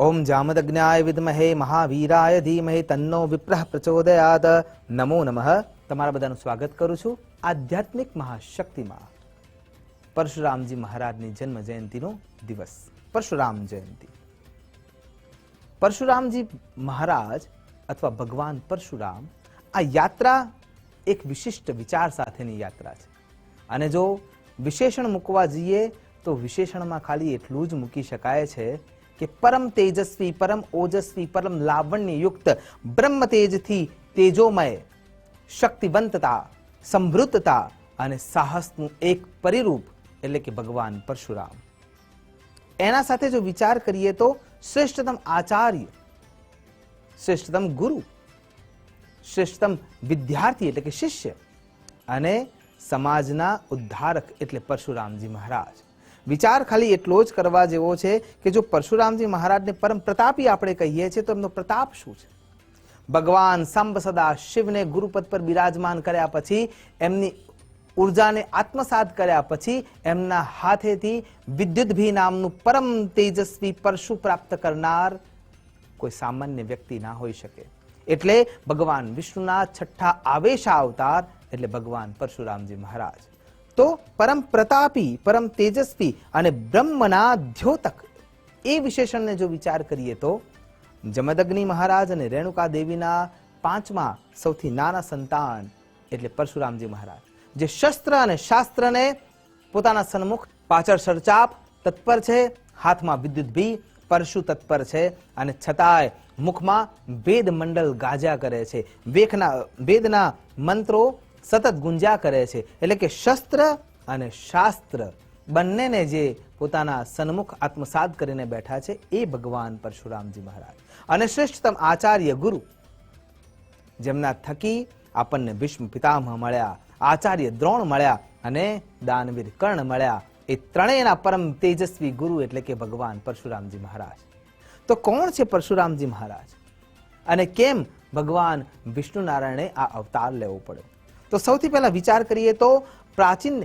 ओम जामदग्न्याय विद्महे महावीराय धीमहि तन्नो विप्रः प्रचोदयात्। नमो नमः। તમારા બધાનું સ્વાગત કરું છું આધ્યાત્મિક મહાશક્તિમાં પરશુરામજી મહારાજની જન્મ જયંતિનો દિવસ પરશુરામ જયંતિ। પરશુરામજી મહારાજ અથવા ભગવાન પરશુરામ આ યાત્રા એક વિશિષ્ટ વિચાર સાથેની યાત્રા છે અને જો વિશેષણ મૂકવા જઈએ તો વિશેષણમાં ખાલી એટલું જ મૂકી શકાય છે કે પરમ તેજસ્વી પરમ ઓજસ્વી પરમ લાવણ્યયુક્ત બ્રહ્મ તેજથી તેજોમય શક્તિવંતતા સમૃદ્ધતા અને સાહસનું એક પરિરૂપ એટલે કે ભગવાન પરશુરામ। એના સાથે જો વિચાર કરીએ તો શ્રેષ્ઠતમ આચાર્ય, શ્રેષ્ઠતમ ગુરુ, શ્રેષ્ઠતમ વિદ્યાર્થી એટલે કે શિષ્ય અને સમાજના ઉદ્ધારક એટલે પરશુરામજી મહારાજ। વિચાર ખાલી એટલો જ કરવા જેવો છે કે જો પરશુરામજી મહારાજને પરમ પ્રતાપી આપણે કહીએ છીએ તો એમનો પ્રતાપ શું છે? ભગવાન સાંબ સદા શિવને ગુરુપદ પર બિરાજમાન કર્યા પછી એમની ઉર્જાને આત્મસાત કર્યા પછી એમના હાથેથી વિદ્યુતભી નામનું પરમ તેજસ્વી પરશુ પ્રાપ્ત કરનાર કોઈ સામાન્ય વ્યક્તિ ના હોઈ શકે। એટલે ભગવાન વિષ્ણુના છઠ્ઠા આવેશા અવતાર એટલે ભગવાન પરશુરામજી મહારાજ। તો પરમ પ્રતાપી પરમ તેજસ્વી અને બ્રહ્મના દ્યોતક એ વિશેષણને જો વિચાર કરીએ તો જમદગ્નિ મહારાજ અને રેણુકા દેવીના પાંચમા સૌથી નાના સંતાન એટલે પરશુરામજી મહારાજ, જે શસ્ત્ર અને શાસ્ત્રને પોતાના સન્મુખ પાછળ સરચાપ તત્પર છે, હાથમાં વિદ્યુત ભી પરશુ તત્પર છે અને છતાંય મુખમાં વેદ મંડળ ગાજ્યા કરે છે, વેદના મંત્રો સતત ગુંજ્યા કરે છે। એટલે કે શસ્ત્ર અને શાસ્ત્ર બંનેને જે પોતાના સન્મુખ આત્મસાત કરીને બેઠા છે એ ભગવાન પરશુરામજી મહારાજ। અને શ્રેષ્ઠતમ આચાર્ય ગુરુ જેમના થકી આપણને ભીષ્મ પિતામહ મળ્યા, આચાર્ય દ્રોણ મળ્યા અને દાનવીર કર્ણ મળ્યા, એ ત્રણેયના પરમ તેજસ્વી ગુરુ એટલે કે ભગવાન પરશુરામજી મહારાજ। તો કોણ છે પરશુરામજી મહારાજ અને કેમ ભગવાન વિષ્ણુ નારાયણે આ અવતાર લેવો પડ્યો? તો સૌથી પહેલા વિચાર કરીએ તો પ્રાચીન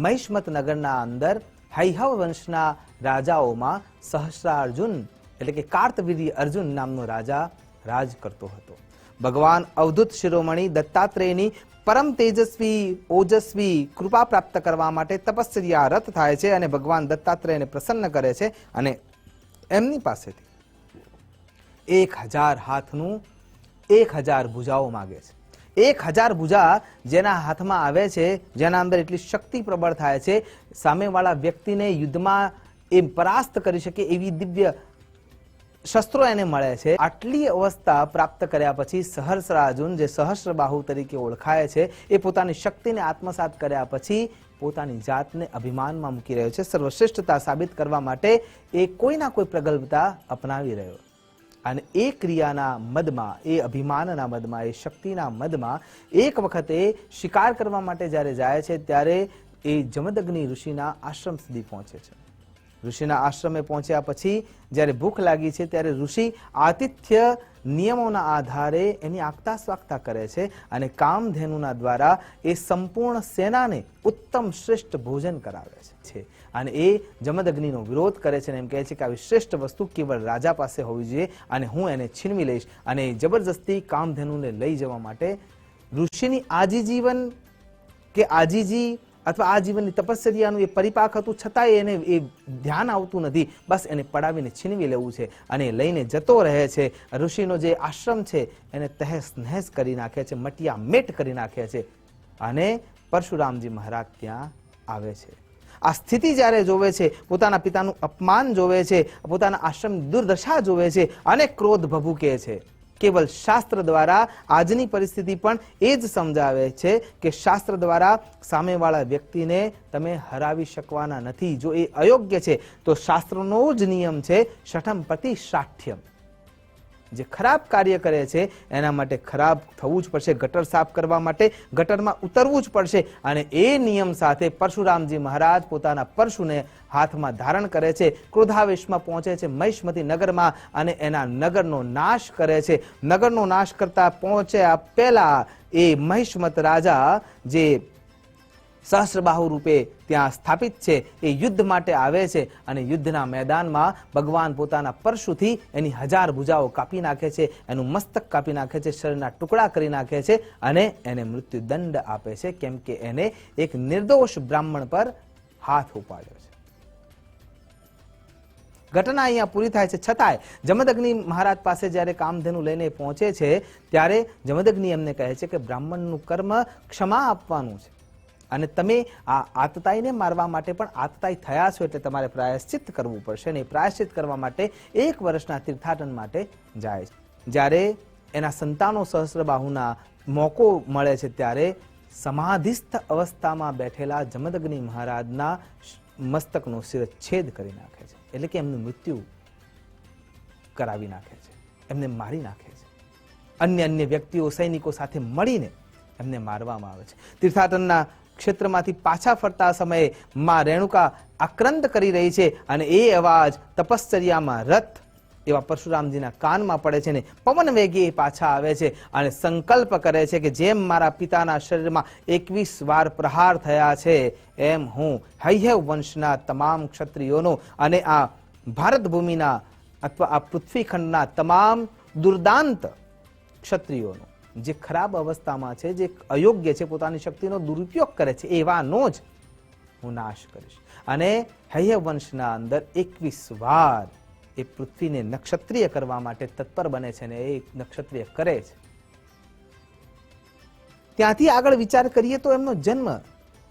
મહિષ્મત નગરના અંદર હૈહવ વંશના રાજાઓમાં સહસ્રાર્જુન એટલે કે કાર્તવીર્ય અર્જુન નામનો રાજા રાજ કરતો હતો। ભગવાન અવધૂત શિરોમણી દત્તાત્રેયની પરમ તેજસ્વી ઓજસ્વી કૃપા પ્રાપ્ત કરવા માટે તપસ્યા રત થાય છે અને ભગવાન દત્તાત્રેયને પ્રસન્ન કરે છે અને એમની પાસેથી 1000 હાથનું 1000 ભુજાઓ માગે છે। 1000 ભુજા જેના હાથમાં આવે છે, જેના અંદર એટલી શક્તિ પ્રબળ થાય છે, સામેવાળા વ્યક્તિને યુદ્ધમાં એ પરાસ્ત કરી શકે એવી દિવ્ય શસ્ત્રો એને મળે છે। આટલી અવસ્થા પ્રાપ્ત કર્યા પછી સહસ્રાર્જુન, જે સહસ્રબાહુ તરીકે ઓળખાય છે, એ પોતાની શક્તિને આત્મસાત કર્યા પછી પોતાની જાતને અભિમાનમાં મૂકી રહ્યો છે। સર્વશ્રેષ્ઠતા સાબિત કરવા માટે એ કોઈના કોઈ પ્રગલ્ભતા અપનાવી રહ્યો અને એ ક્રિયાના મદમાં, એ અભિમાનના મદમાં, એ શક્તિના મદમાં એક વખતે શિકાર કરવા માટે જ્યારે જાય છે ત્યારે એ જમદગ્નિ ઋષિના આશ્રમ સુધી પહોંચે છે। ઋષિના આશ્રમે પહોંચ્યા પછી જ્યારે ભૂખ લાગી છે ત્યારે ઋષિ આતિથ્ય નિયમોના આધારે એની આગતા સ્વાગતા કરે છે અને કામધેનુના દ્વારા એ સંપૂર્ણ સેનાને ઉત્તમ શ્રેષ્ઠ ભોજન કરાવે છે અને એ જમદગ્નિનો વિરોધ કરે છે અને એમ કહે છે કે આવી શ્રેષ્ઠ વસ્તુ કેવળ રાજા પાસે હોવી જોઈએ અને હું એને છીનવી લઈશ અને જબરજસ્તી કામધેનુને લઈ જવા માટે ઋષિની આજીજીવન કે આજીજી અથવા આ જીવનની તપસ્યાનું એ પરિપાક હતું, છતાંય એને એ ધ્યાન આવતું નથી, બસ એને પડાવીને છીનવી લેવું છે અને લઈને જતો રહે છે। ઋષિનો જે આશ્રમ છે એને તહેસ નહેસ કરી નાખે છે, મટિયા મેટ કરી નાખે છે અને પરશુરામજી મહારાજ ત્યાં આવે છે। આ સ્થિતિ જ્યારે જોવે છે, પોતાના પિતાનું અપમાન જોવે છે, પોતાના આશ્રમની દુર્દશા જોવે છે અને ક્રોધ ભભૂકે છે। કેવલ શાસ્ત્ર દ્વારા આજની પરિસ્થિતિ પણ એ જ સમજાવે છે કે શાસ્ત્ર દ્વારા સામેવાળા વ્યક્તિને તમે હરાવી શકવાના નથી। જો એ અયોગ્ય છે તો શાસ્ત્રનો જ નિયમ છે શઠમ પ્રતિશાઠ્યમ, જે ખરાબ કાર્ય કરે છે એના માટે ખરાબ થવું જ પડશે, ગટર સાફ કરવા માટે ગટરમાં ઉતરવું જ પડશે અને એ નિયમ સાથે પરશુરામજી મહારાજ પોતાના પરશુને હાથમાં ધારણ કરે છે, ક્રોધાવેશમાં પહોંચે છે મહિષ્મતી નગરમાં અને એના નગરનો નાશ કરે છે। નગરનો નાશ કરતા પહોંચ્યા પહેલા એ મહિષ્મત રાજા જે સહસ્રબાહુ રૂપે ત્યાં સ્થાપિત છે, એ યુદ્ધ માટે આવે છે અને યુદ્ધના મેદાનમાં ભગવાન પોતાના પરશુથી એની 1000 ભુજાઓ કાપી નાખે છે, એનું મસ્તક કાપી નાખે છે, શરીરના ટુકડા કરી નાખે છે અને એને મૃત્યુદંડ આપે છે, કેમ કે એને એક નિર્દોષ બ્રાહ્મણ પર હાથ ઉપાડ્યો છે. ઘટના અહીંયા પૂરી થાય છે. છતાંય જમદગ્નિ મહારાજ પાસે જ્યારે કામધેનુ લઈને પહોંચે છે ત્યારે જમદગ્નિ એમને કહે છે કે બ્રાહ્મણનું કર્મ ક્ષમા આપવાનું છે અને તમે આ આતતાઈને મારવા માટે પણ આતતાઈ થયા છો, એટલે તમારે પ્રાયશ્ચિત કરવું પડશે અને પ્રાયશ્ચિત કરવા માટે 1 વર્ષના તીર્થાટન માટે જાય છે. જ્યારે એના સંતાનો સહસ્રબાહુના મોકો મળે છે ત્યારે સમાધિસ્થ અવસ્થામાં બેઠેલા જમદગ્નિ મહારાજના મસ્તકનો શિરચ્છેદ કરી નાખે છે, એટલે કે એમનું મૃત્યુ કરાવી નાખે છે, એમને મારી નાખે છે. અન્ય વ્યક્તિઓ સૈનિકો સાથે મળીને એમને મારવામાં આવે છે. તીર્થાટનના ક્ષેત્રમાંથી પાછા ફરતા સમયે માં રેણુકા આક્રંદ કરી રહી છે અને એ અવાજ તપશ્ચર્યામાં રથ એવા પરશુરામજીના કાનમાં પડે છે ને પવન વેગે પાછા આવે છે અને સંકલ્પ કરે છે કે જેમ મારા પિતાના શરીરમાં 21 વાર પ્રહાર થયા છે એમ હું હૈહવ વંશના તમામ ક્ષત્રિયોનો અને આ ભારત ભૂમિના અથવા આ પૃથ્વીખંડના તમામ દુર્દાંત ક્ષત્રિયોનો, જે ખરાબ અવસ્થામાં છે, જે અયોગ્ય છે, પોતાની શક્તિનો દુરુપયોગ કરે છે, એવાનો જ હું નાશ કરીશ. અને હૈહવ વંશના અંદર 21 વાર એ પૃથ્વીને નક્ષત્રિય કરવા માટે તત્પર બને છે અને એ નક્ષત્રિય કરે છે. ત્યાંથી આગળ વિચાર કરીએ તો એમનો જન્મ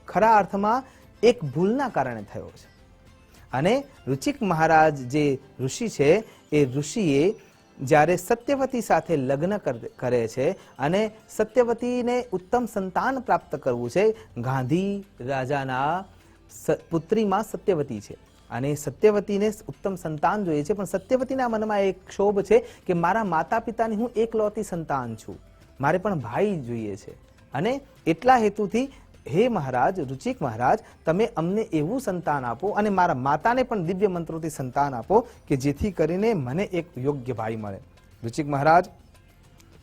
ખરા અર્થમાં એક ભૂલના કારણે થયો છે. અને ઋચિક મહારાજ જે ઋષિ છે એ ઋષિએ જ્યારે સત્યવતી સાથે લગ્ન કરે છે અને સત્યવતીને ઉત્તમ સંતાન પ્રાપ્ત કરવું છે, ગાંધી રાજાના પુત્રીમાં સત્યવતી છે અને સત્યવતીને ઉત્તમ સંતાન જોઈએ છે, પણ સત્યવતીના મનમાં એક ક્ષોભ છે કે મારા માતા પિતાની હું એકલૌતી સંતાન છું, મારે પણ ભાઈ જોઈએ છે. અને એટલા હેતુથી હે મહારાજ, ઋચિક મહારાજ, તમે અમને એવું સંતાન આપો અને મારા માતાને પણ દિવ્ય મંત્રોથી સંતાન આપો કે જેથી કરીને મને એક યોગ્ય ભાઈ મળે. ઋચિક મહારાજ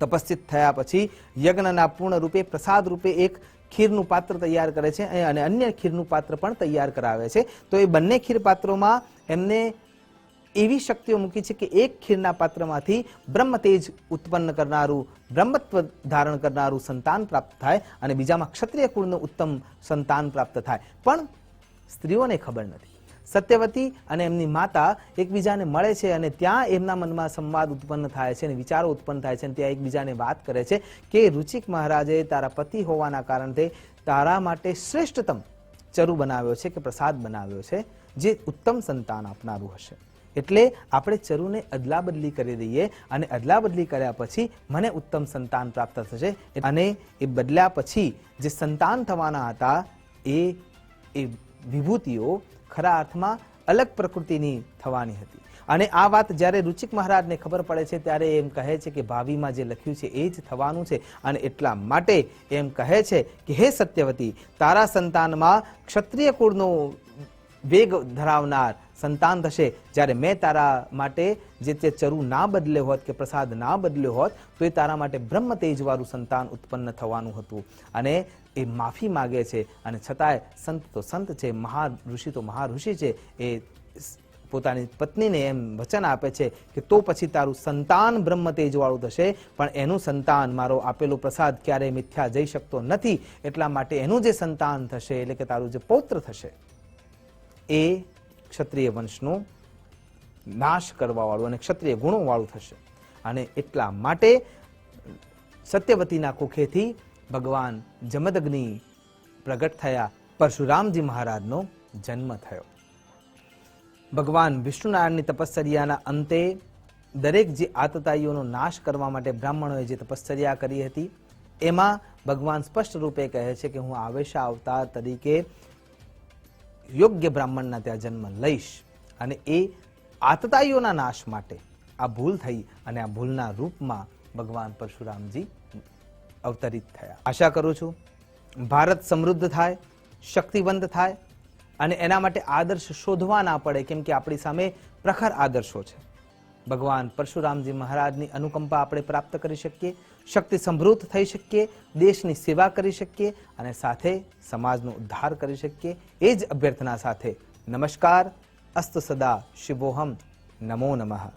તપસ્વિત થયા પછી યજ્ઞના પૂર્ણ રૂપે પ્રસાદ રૂપે એક ખીરનું પાત્ર તૈયાર કરે છે અને અન્ય ખીરનું પાત્ર પણ તૈયાર કરાવે છે. તો એ બંને ખીર પાત્રોમાં એમને એવી શક્તિઓ મૂકી છે કે એક ખીરના પાત્રમાંથી બ્રહ્મતેજ ઉત્પન્ન કરનારું, બ્રહ્મત્વ ધારણ કરનારું સંતાન પ્રાપ્ત થાય અને બીજામાં ક્ષત્રિય કુળનું ઉત્તમ સંતાન પ્રાપ્ત થાય. પણ સ્ત્રીઓને ખબર નથી. સત્યવતી અને એમની માતા એકબીજાને મળે છે અને ત્યાં એમના મનમાં સંવાદ ઉત્પન્ન થાય છે અને વિચારો ઉત્પન્ન થાય છે અને ત્યાં એકબીજાને વાત કરે છે કે ઋચિક મહારાજે તારા પતિ હોવાના કારણે તારા માટે શ્રેષ્ઠતમ ચરુ બનાવ્યો છે કે પ્રસાદ બનાવ્યો છે જે ઉત્તમ સંતાન આપનારું હશે, એટલે આપણે ચરુને અદલા બદલી કરી દઈએ અને અદલા બદલી કર્યા પછી મને ઉત્તમ સંતાન પ્રાપ્ત થશે. અને એ બદલ્યા પછી જે સંતાન થવાના હતા એ વિભૂતિઓ ખરા અર્થમાં અલગ પ્રકૃતિની થવાની હતી. અને આ વાત જ્યારે ઋચિક મહારાજને ખબર પડે છે ત્યારે એમ કહે છે કે ભાવિમાં જે લખ્યું છે એ જ થવાનું છે અને એટલા માટે એમ કહે છે કે હે સત્યવતી, તારા સંતાનમાં ક્ષત્રિય કુળનો વેગ ધરાવનાર સંતાન થશે. જ્યારે મેં તારા માટે જે તે ચરુ ના બદલ્યો હોત કે પ્રસાદ ના બદલ્યો હોત તો એ તારા માટે બ્રહ્મ તેજવાળું સંતાન ઉત્પન્ન થવાનું હતું. અને એ માફી માગે છે અને છતાંય સંત તો સંત છે, મહાઋષિ તો મહાઋષિ છે, એ પોતાની પત્નીને એમ વચન આપે છે કે તો પછી તારું સંતાન બ્રહ્મ તેજવાળું થશે, પણ એનું સંતાન મારો આપેલો પ્રસાદ ક્યારેય મિથ્યા જઈ શકતો નથી. એટલા માટે એનું જે સંતાન થશે એટલે કે તારું જે પૌત્ર થશે એ ક્ષત્રિય વંશનો નાશ કરવા વાળું અને ક્ષત્રિય ગુણો વાળું થશે. અને એટલા માટે સત્યવતીના કુખેથી ભગવાન જમદગ્નિ પ્રગટ થયા, પરશુરામજી મહારાજનો જન્મ થયો. ભગવાન વિષ્ણુનારાયણની તપશ્ચર્યાના અંતે દરેક જે આતતાઈઓનો નાશ કરવા માટે બ્રાહ્મણોએ જે તપશ્ચર્યા કરી હતી એમાં ભગવાન સ્પષ્ટ રૂપે કહે છે કે હું આવેશા અવતાર તરીકે યોગ્ય બ્રાહ્મણના ત્યાં જન્મ લઈશ અને એ આતતાઈઓના નાશ માટે આ ભૂલ થઈ અને આ ભૂલના રૂપમાં ભગવાન પરશુરામજી અવતરિત થયા. આશા કરું છું ભારત સમૃદ્ધ થાય, શક્તિવંત થાય અને એના માટે આદર્શ શોધવા ના પડે, કેમ કે આપણી સામે પ્રખર આદર્શો છે. ભગવાન પરશુરામજી મહારાજની અનુકંપા આપણે પ્રાપ્ત કરી શકીએ, શક્તિ સમૃદ્ધ થઈ શકીએ, દેશની સેવા કરી શકીએ અને સાથે સમાજનો ઉદ્ધાર કરી શકીએ. એ જ અભ્યર્થના સાથે નમસ્કાર. અસ્તુ સદા શિવોહમ. નમો નમઃ.